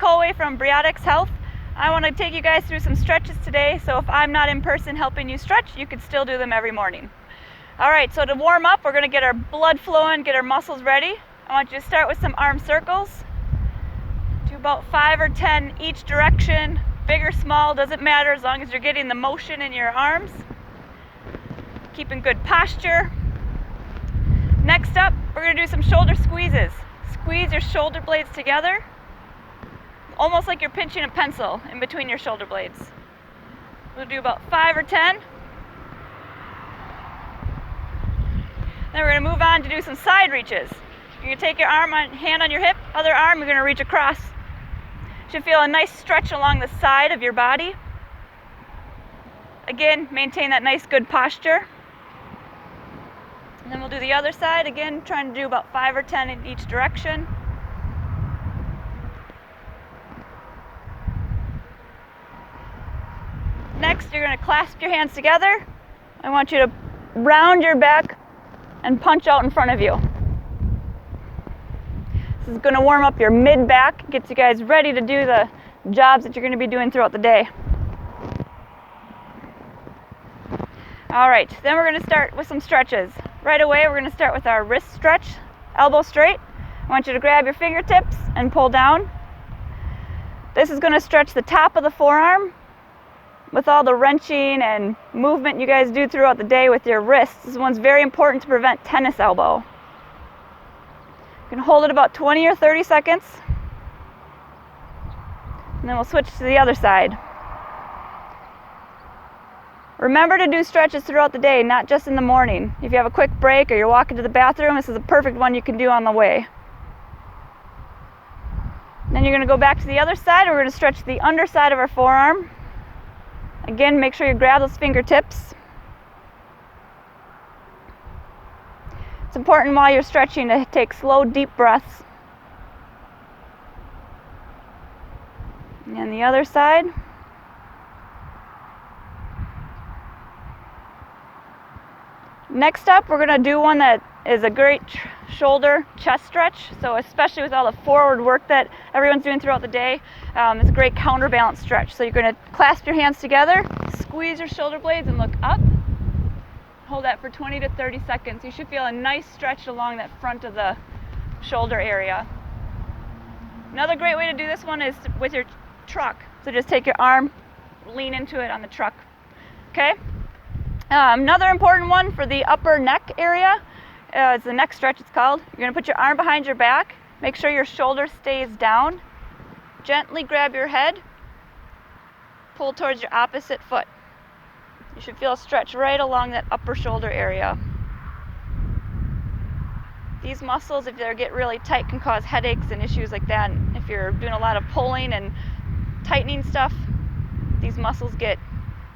Colway from Briotix Health. I want to take you guys through some stretches today, so if I'm not in person helping you stretch, you can still do them every morning. Alright, so to warm up, we're going to get our blood flowing, get our muscles ready. I want you to start with some arm circles. Do about 5 or 10 each direction. Big or small, doesn't matter as long as you're getting the motion in your arms. Keeping good posture. Next up, we're going to do some shoulder squeezes. Squeeze your shoulder blades together, almost like you're pinching a pencil in between your shoulder blades. We'll do about 5 or 10. Then we're going to move on to do some side reaches. You're going to take your hand on your hip, other arm, you're going to reach across. You should feel a nice stretch along the side of your body. Again, maintain that nice good posture. And then we'll do the other side, again, trying to do about 5 or 10 in each direction. Next, you're going to clasp your hands together. I want you to round your back and punch out in front of you. This is going to warm up your mid-back, gets you guys ready to do the jobs that you're going to be doing throughout the day. Alright, then we're going to start with some stretches. Right away, we're going to start with our wrist stretch, elbow straight. I want you to grab your fingertips and pull down. This is going to stretch the top of the forearm. With all the wrenching and movement you guys do throughout the day with your wrists, this one's very important to prevent tennis elbow. You can hold it about 20 or 30 seconds. And then we'll switch to the other side. Remember to do stretches throughout the day, not just in the morning. If you have a quick break or you're walking to the bathroom, this is a perfect one you can do on the way. Then you're going to go back to the other side, and we're going to stretch the underside of our forearm. Again, make sure you grab those fingertips. It's important while you're stretching to take slow, deep breaths. And the other side. Next up, we're going to do one that is a great shoulder chest stretch. So especially with all the forward work that everyone's doing throughout the day, it's a great counterbalance stretch. So you're going to clasp your hands together, squeeze your shoulder blades and look up. Hold that for 20 to 30 seconds. You should feel a nice stretch along that front of the shoulder area. Another great way to do this one is with your truck. So just take your arm, lean into it on the truck. Okay? Another important one for the upper neck area is the neck stretch, it's called. You're going to put your arm behind your back. Make sure your shoulder stays down. Gently grab your head. Pull towards your opposite foot. You should feel a stretch right along that upper shoulder area. These muscles, if they get really tight, can cause headaches and issues like that. And if you're doing a lot of pulling and tightening stuff, these muscles get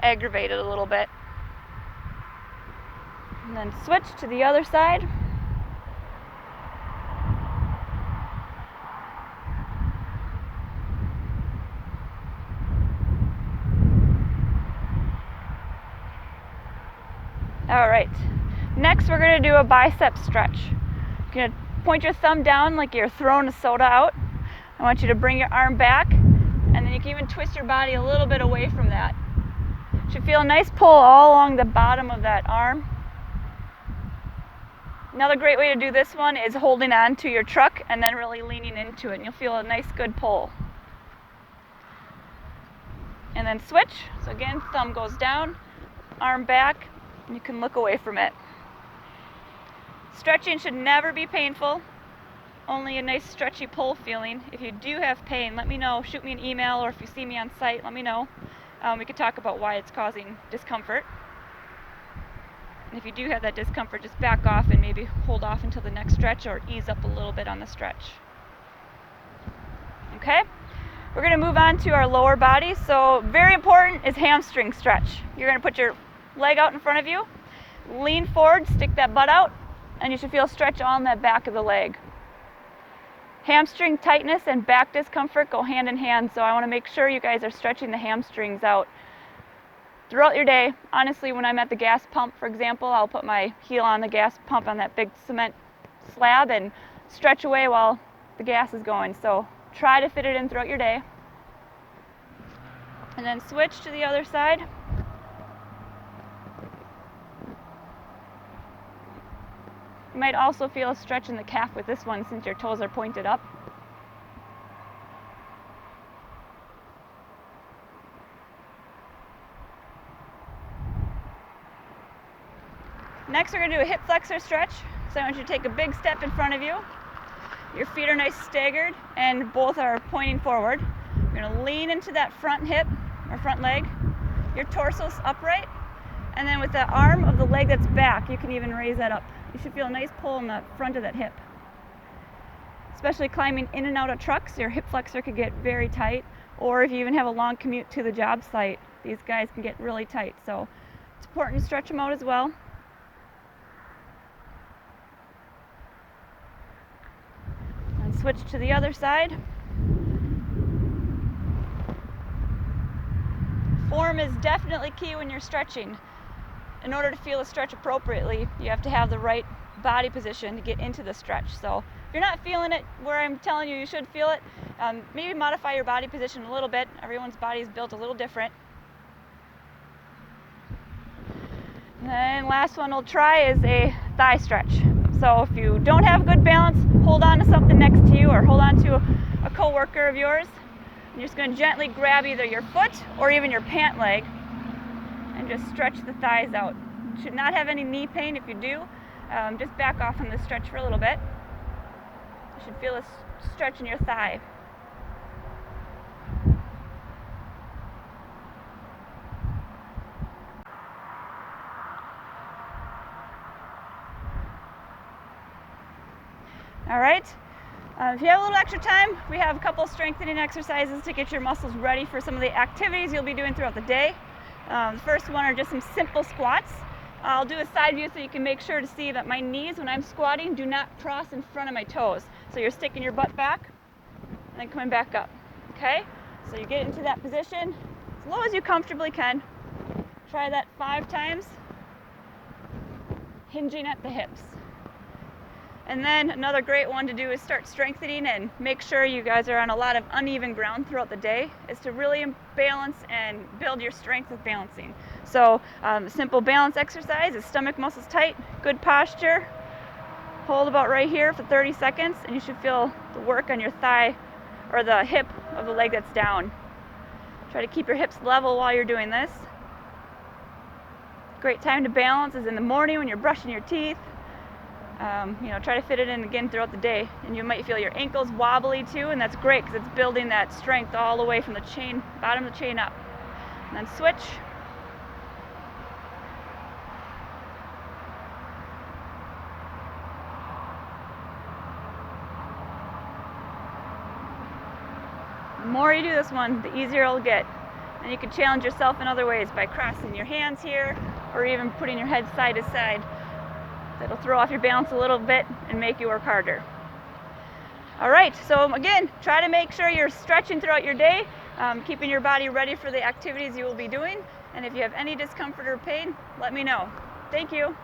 aggravated a little bit. And then switch to the other side. Alright, next we're going to do a bicep stretch. You're going to point your thumb down like you're throwing a soda out. I want you to bring your arm back, and then you can even twist your body a little bit away from that. You should feel a nice pull all along the bottom of that arm. Another great way to do this one is holding on to your truck and then really leaning into it, and you'll feel a nice good pull. And then switch. So again, thumb goes down, arm back, and you can look away from it. Stretching should never be painful, only a nice stretchy pull feeling. If you do have pain, let me know. Shoot me an email, or if you see me on site, let me know. We could talk about why it's causing discomfort. And if you do have that discomfort, just back off and maybe hold off until the next stretch, or ease up a little bit on the stretch. Okay? We're going to move on to our lower body. So very important is hamstring stretch. You're going to put your leg out in front of you, lean forward, stick that butt out, and you should feel a stretch on that back of the leg. Hamstring tightness and back discomfort go hand in hand, so I want to make sure you guys are stretching the hamstrings out throughout your day. Honestly, when I'm at the gas pump, for example, I'll put my heel on the gas pump on that big cement slab and stretch away while the gas is going. So Try to fit it in throughout your day. And then switch to the other side. You might also feel a stretch in the calf with this one since your toes are pointed up. Next, we're going to do a hip flexor stretch. So I want you to take a big step in front of you. Your feet are nice staggered and both are pointing forward. You're going to lean into that front hip or front leg. Your torso's upright. And then with the arm of the leg that's back, you can even raise that up. You should feel a nice pull in the front of that hip. Especially climbing in and out of trucks, your hip flexor could get very tight. Or if you even have a long commute to the job site, these guys can get really tight. So it's important to stretch them out as well. And switch to the other side. Form is definitely key when you're stretching. In order to feel a stretch appropriately, you have to have the right body position to get into the stretch. So if you're not feeling it where I'm telling you should feel it, maybe modify your body position a little bit. Everyone's body is built a little different. And then last one we'll try is a thigh stretch. So if you don't have good balance, hold on to something next to you or hold on to a coworker of yours. And you're just going to gently grab either your foot or even your pant leg and just stretch the thighs out. You should not have any knee pain. If you do, just back off from the stretch for a little bit. You should feel a stretch in your thigh. All right. If you have a little extra time, we have a couple strengthening exercises to get your muscles ready for some of the activities you'll be doing throughout the day. The first one are just some simple squats. I'll do a side view so you can make sure to see that my knees, when I'm squatting, do not cross in front of my toes. So you're sticking your butt back and then coming back up. Okay? So you get into that position as low as you comfortably can. Try that 5 times, hinging at the hips. And then another great one to do is start strengthening and make sure you guys are on a lot of uneven ground throughout the day, is to really balance and build your strength with balancing. So simple balance exercise is stomach muscles tight, good posture, hold about right here for 30 seconds and you should feel the work on your thigh or the hip of the leg that's down. Try to keep your hips level while you're doing this. Great time to balance is in the morning when you're brushing your teeth. Try to fit it in again throughout the day, and you might feel your ankles wobbly too, and that's great because it's building that strength all the way from the chain, bottom of the chain up. And then switch. The more you do this one, the easier it'll get. And you can challenge yourself in other ways by crossing your hands here or even putting your head side to side. That'll throw off your balance a little bit and make you work harder. All right, so again, try to make sure you're stretching throughout your day, keeping your body ready for the activities you will be doing. And if you have any discomfort or pain, let me know. Thank you.